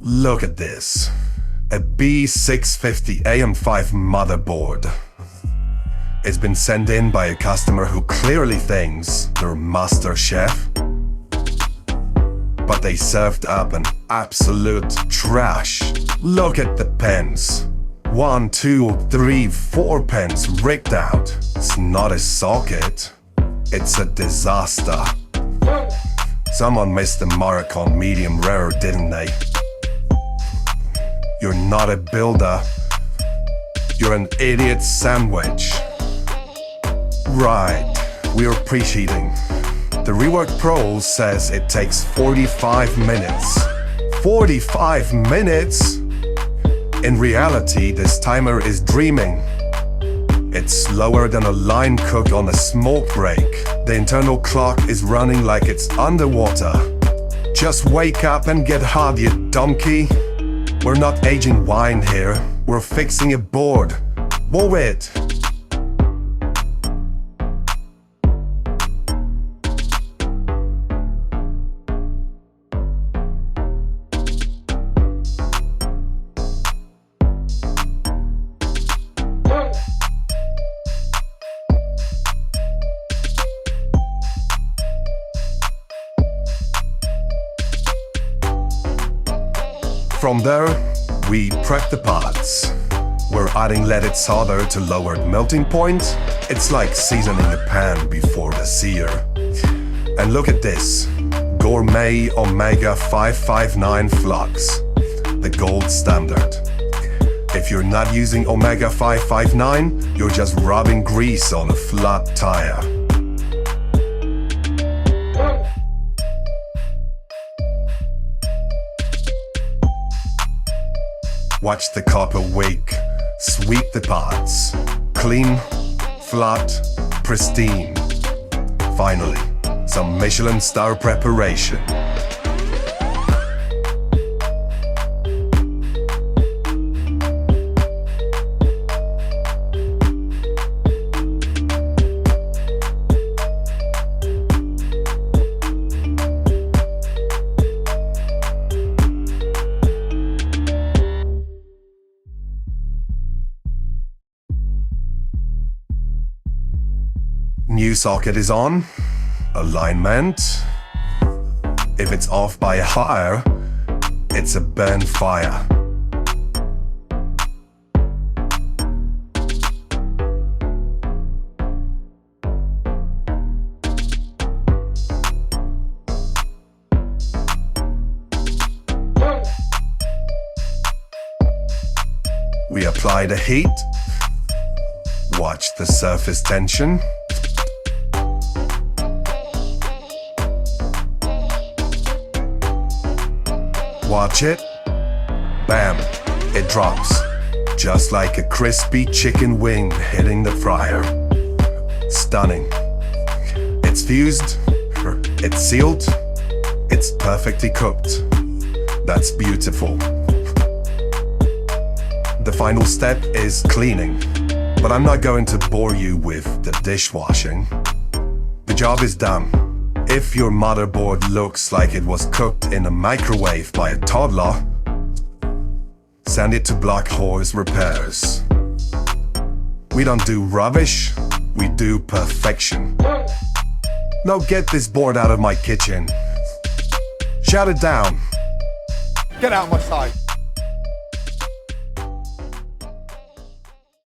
Look at this. A B650 AM5 motherboard. It's been sent in by a customer who clearly thinks they're master chef, but they served up an absolute trash. Look at the pins. 1, 2, 3, 4 pins rigged out. It's not a socket. It's a disaster. Someone missed the mark on medium rare, didn't they? You're not a builder. You're an idiot sandwich. Right, we're preheating. The Rework Pro says it takes 45 minutes. 45 minutes? In reality, this timer is dreaming. It's slower than a line cook on a smoke break. The internal clock is running like it's underwater. Just wake up and get hard, you donkey. We're not aging wine here. We're fixing a board. Move it. From there, we prep the parts. We're adding leaded solder to lower the melting point. It's like seasoning a pan before the sear. And look at this, gourmet Omega 559 flux, the gold standard. If you're not using Omega 559, you're just rubbing grease on a flat tire. Watch the copper wick sweep the parts. Clean, flat, pristine. Finally, some Michelin star preparation. New socket is on. Alignment. If it's off by a hair, it's a burn fire. We apply the heat. Watch the surface tension. Watch it. Bam! It drops. Just like a crispy chicken wing hitting the fryer. Stunning. It's fused. It's sealed. It's perfectly cooked. That's beautiful. The final step is cleaning. But I'm not going to bore you with the dishwashing. The job is done. If your motherboard looks like it was cooked in a microwave by a toddler, send it to blackhorserepairs. We don't do rubbish, we do perfection. Now get this board out of my kitchen. Shut it down. Get out of my sight.